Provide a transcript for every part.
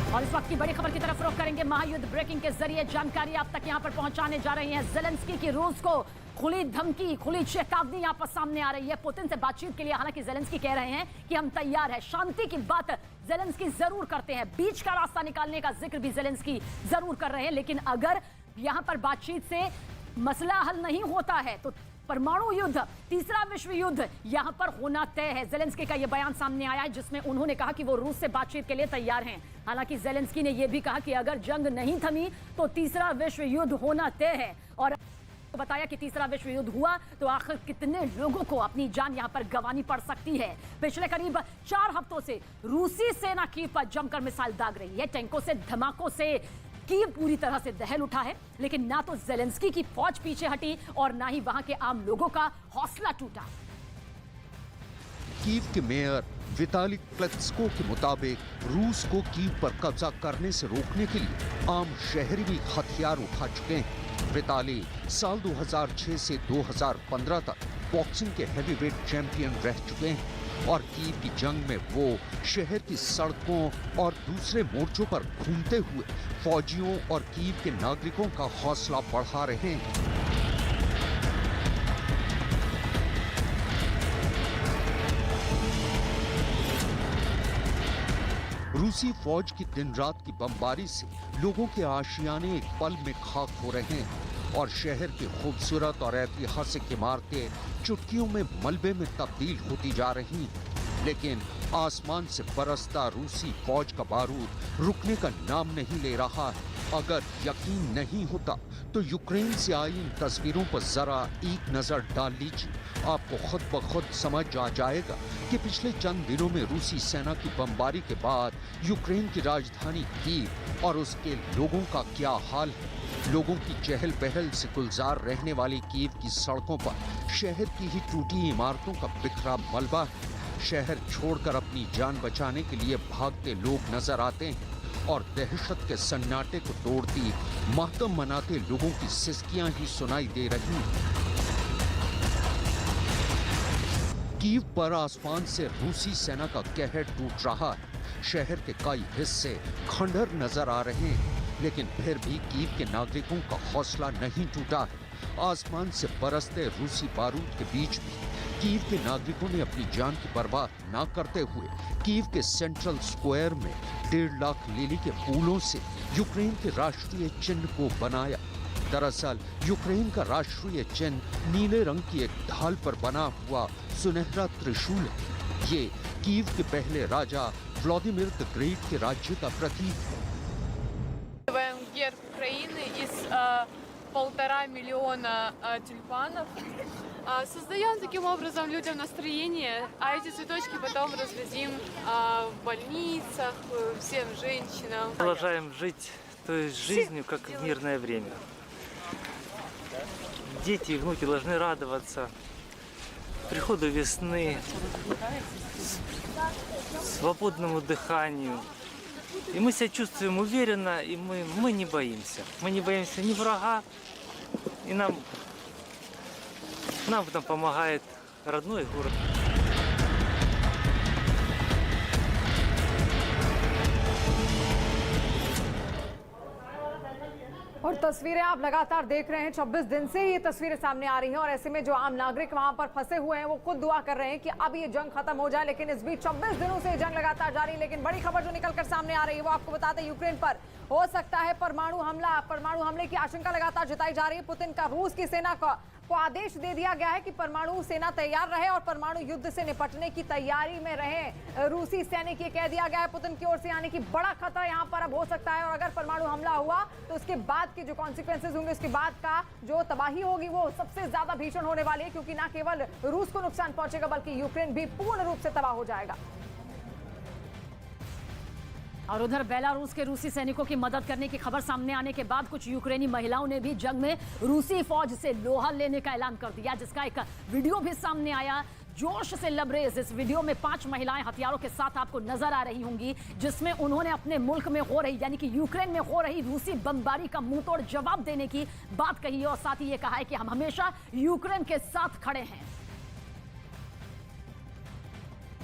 और इस वक्त की बड़ी खबर की तरफ रुख करेंगे। महायुद्ध ब्रेकिंग के जरिए जानकारी आप तक यहां पर पहुंचाने जा रही है ज़ेलेंस्की की रूस को खुली धमकी, खुली चेतावनी यहां पर सामने आ रही है पुतिन से बातचीत के लिए। हालांकि ज़ेलेंस्की कह रहे हैं कि हम तैयार हैं, शांति की बात ज़ेलेंस्की जरूर करते हैं, बीच का रास्ता निकालने का जिक्र भी ज़ेलेंस्की जरूर कर रहे हैं। लेकिन अगर यहां पर बातचीत से मसला हल नहीं होता है तो परमाणु युद्ध, तीसरा विश्व युद्ध यहां पर होना तय है। ज़ेलेंस्की का यह बयान सामने आया है जिसमें उन्होंने कहा कि वो रूस से बातचीत के लिए तैयार हैं। हालांकि ज़ेलेंस्की ने यह भी कहा कि अगर जंग नहीं थमी तो तीसरा विश्व युद्ध होना तय है। और बताया कि तीसरा विश्व युद्ध हुआ तो आखिर कितने लोगों को अपनी जान यहां पर गंवानी पड़ सकती है। पिछले करीब 4 हफ्तों से रूसी सेना कीव पर जमकर मिसाइल दाग रही है। टैंकों से, धमाकों से कीव पूरी तरह से दहल उठा है। लेकिन ना तो ज़ेलेंस्की की फौज पीछे हटी और ना ही वहां के आम लोगों का हौसला टूटा। कीव के मेयर विताली क्लेत्स्को के मुताबिक रूस को कीव पर कब्जा करने से रोकने के लिए आम शहरी भी हथियार उठा चुके हैं। विताली साल 2006 से 2015 तक बॉक्सिंग के हेवीवेट चैंपियन रह चुके हैं और कीव की जंग में वो शहर की सड़कों और दूसरे मोर्चों पर घूमते हुए फौजियों और कीव के नागरिकों का हौसला बढ़ा रहे हैं। रूसी फौज की दिन रात की बमबारी से लोगों के आशियाने एक पल में खाक हो रहे हैं और शहर की खूबसूरत और ऐतिहासिक इमारतें चुटकियों में मलबे में तब्दील होती जा रही हैं। लेकिन आसमान से बरसता रूसी फौज का बारूद रुकने का नाम नहीं ले रहा है। अगर यकीन नहीं होता तो यूक्रेन से आई इन तस्वीरों पर जरा एक नजर डाल लीजिए, आपको खुद ब खुद समझ आ जाएगा कि पिछले चंद दिनों में रूसी सेना की बमबारी के बाद यूक्रेन की राजधानी कीव और उसके लोगों का क्या हाल है। लोगों की चहल पहल से गुलजार रहने वाली कीव की सड़कों पर शहर की ही टूटी इमारतों का बिखरा मलबा है। शहर छोड़कर अपनी जान बचाने के लिए भागते लोग नजर आते हैं और दहशत के सन्नाटे को तोड़ती मातम मनाते लोगों की सिसकियां ही सुनाई दे रही हैं। कीव पर आसमान से रूसी सेना का कहर टूट रहा है। शहर के कई हिस्से खंडहर नजर आ रहे हैं, लेकिन फिर भी कीव के नागरिकों का हौसला नहीं टूटा है। आसमान से बरसते रूसी बारूद के बीच भी कीव के नागरिकों ने अपनी जान की परवाह न करते हुए कीव के सेंट्रल स्क्वायर में 1.5 लाख लिली के फूलों से यूक्रेन के राष्ट्रीय चिन्ह को बनाया। दरअसल यूक्रेन का राष्ट्रीय चिन्ह नीले रंग की एक ढाल पर बना हुआ सुनहरा त्रिशूल है। ये कीव के पहले राजा व्लादिमीर द ग्रेट के राज्य का प्रतीक है। Герб Украины из 1,5 миллиона тюльпанов. Создаем таким образом людям настроение, а эти цветочки потом раздадим в больницах, всем женщинам. Продолжаем жить той жизнью, как в мирное время. Дети и внуки должны радоваться приходу весны, свободному дыханию. И мы себя чувствуем уверенно, и мы не боимся. Мы не боимся ни врага, и нам в этом помогает родной город. और तस्वीरें आप लगातार देख रहे हैं। 26 दिन से ये तस्वीरें सामने आ रही हैं और ऐसे में जो आम नागरिक वहां पर फंसे हुए हैं वो खुद दुआ कर रहे हैं कि अब ये जंग खत्म हो जाए। लेकिन इस बीच 26 दिनों से ये जंग लगातार जारी है। लेकिन बड़ी खबर जो निकलकर सामने आ रही है वो आपको बताते हैं, यूक्रेन पर हो सकता है परमाणु हमला। परमाणु हमले की आशंका लगातार जताई जा रही है। पुतिन का रूस की सेना को आदेश दे दिया गया है कि परमाणु सेना तैयार रहे और परमाणु युद्ध से निपटने की तैयारी में रहे। रूसी सैनिक ये कह दिया गया है पुतिन की ओर से, यानी कि बड़ा खतरा यहां पर अब हो सकता है। और अगर परमाणु हमला हुआ तो उसके बाद के जो कॉन्सिक्वेंसेज होंगे, उसके बाद का जो तबाही होगी वो सबसे ज्यादा भीषण होने वाली है। क्योंकि न केवल रूस को नुकसान पहुंचेगा बल्कि यूक्रेन भी पूर्ण रूप से तबाह हो जाएगा। और उधर बेलारूस के रूसी सैनिकों की मदद करने की खबर सामने आने के बाद कुछ यूक्रेनी महिलाओं ने भी जंग में रूसी फौज से लोहा लेने का ऐलान कर दिया, जिसका एक वीडियो भी सामने आया। जोश से लबरेज इस वीडियो में 5 महिलाएं हथियारों के साथ आपको नजर आ रही होंगी, जिसमें उन्होंने अपने मुल्क में हो रही, यानी कि यूक्रेन में हो रही रूसी बमबारी का मुंहतोड़ जवाब देने की बात कही है और साथ ही ये कहा है कि हम हमेशा यूक्रेन के साथ खड़े हैं।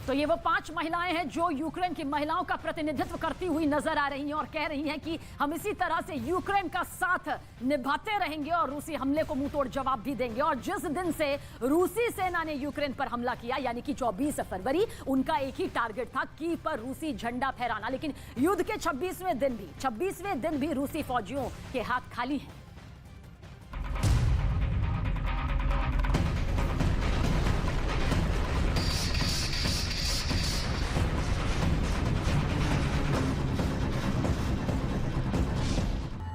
तो ये वो 5 महिलाएं हैं जो यूक्रेन की महिलाओं का प्रतिनिधित्व करती हुई नजर आ रही हैं और कह रही हैं कि हम इसी तरह से यूक्रेन का साथ निभाते रहेंगे और रूसी हमले को मुंहतोड़ जवाब भी देंगे। और जिस दिन से रूसी सेना ने यूक्रेन पर हमला किया यानी कि 24 फरवरी, उनका एक ही टारगेट था कीव पर रूसी झंडा फहराना। लेकिन युद्ध के 26वें दिन भी रूसी फौजियों के हाथ खाली हैं।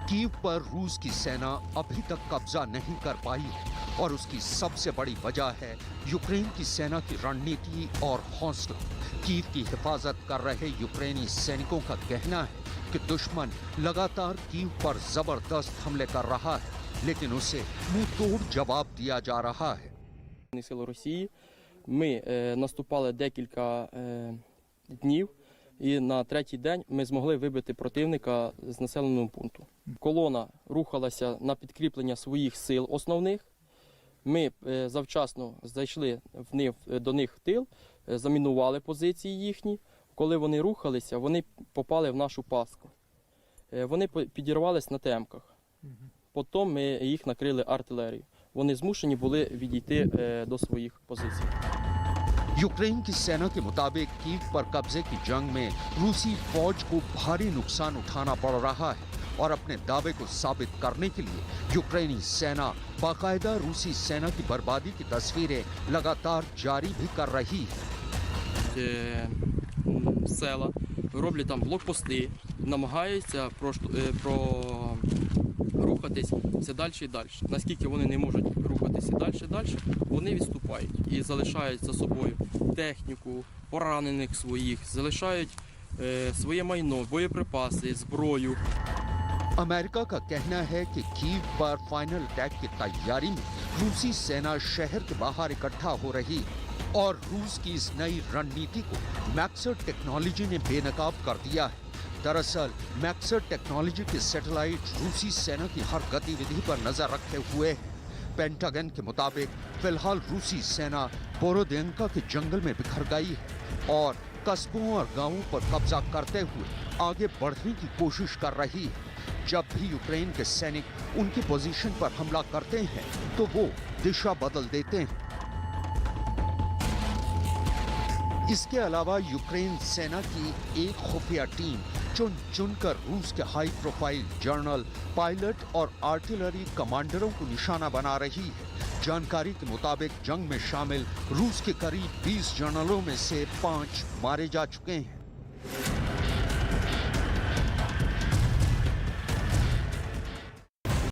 कीव पर रूस की सेना अभी तक कब्जा नहीं कर पाई है और उसकी सबसे बड़ी वजह है यूक्रेन की सेना की रणनीति और हौसला। कीव की हिफाजत कर रहे यूक्रेनी सैनिकों का कहना है कि दुश्मन लगातार कीव पर जबरदस्त हमले कर रहा है, लेकिन उसे मुंहतोड़ जवाब दिया जा रहा है। Сили Росії. Ми наступали декілька днів, і на третій день ми змогли вибити противника з населеного пункту. Колона рухалася на підкріплення своїх сил основних. Ми завчасно зайшли до них в тил, замінували позиції їхні. Коли вони рухалися, вони попали в нашу пастку. Вони підірвались на темках. Потім ми їх накрили артилерією. Вони змушені були відійти до своїх позицій. यूक्रेन की सेना के मुताबिक कीव पर कब्जे की जंग में रूसी फौज को भारी नुकसान उठाना पड़ रहा है और अपने दावे को साबित करने के लिए यूक्रेनी सेना बाकायदा रूसी सेना की बर्बादी की तस्वीरें लगातार जारी भी कर रही है। Села роблять там блокпости, намагаються рухатись все далі і далі. Наскільки вони не можуть рухатися далі, вони відступають і залишають за собою техніку, поранених своїх, залишають своє майно, боєприпаси, зброю. अमेरिका का कहना है कि कीव पर फाइनल अटैक की तैयारी में रूसी सेना शहर के बाहर इकट्ठा हो रही है और रूस की इस नई रणनीति को मैक्सर टेक्नोलॉजी ने बेनकाब कर दिया है। दरअसल मैक्सर टेक्नोलॉजी के सैटेलाइट रूसी सेना की हर गतिविधि पर नजर रखे हुए हैं। पेंटागन के मुताबिक फिलहाल रूसी सेना बोरोदेंका के जंगल में बिखर गई है और कस्बों और गांवों पर कब्जा करते हुए आगे बढ़ने की कोशिश कर रही है। जब भी यूक्रेन के सैनिक उनकी पोजीशन पर हमला करते हैं तो वो दिशा बदल देते हैं। इसके अलावा यूक्रेन सेना की एक खुफिया टीम चुन चुनकर रूस के हाई प्रोफाइल जनरल, पायलट और आर्टिलरी कमांडरों को निशाना बना रही है। जानकारी के मुताबिक जंग में शामिल रूस के करीब 20 जनरलों में से 5 मारे जा चुके हैं।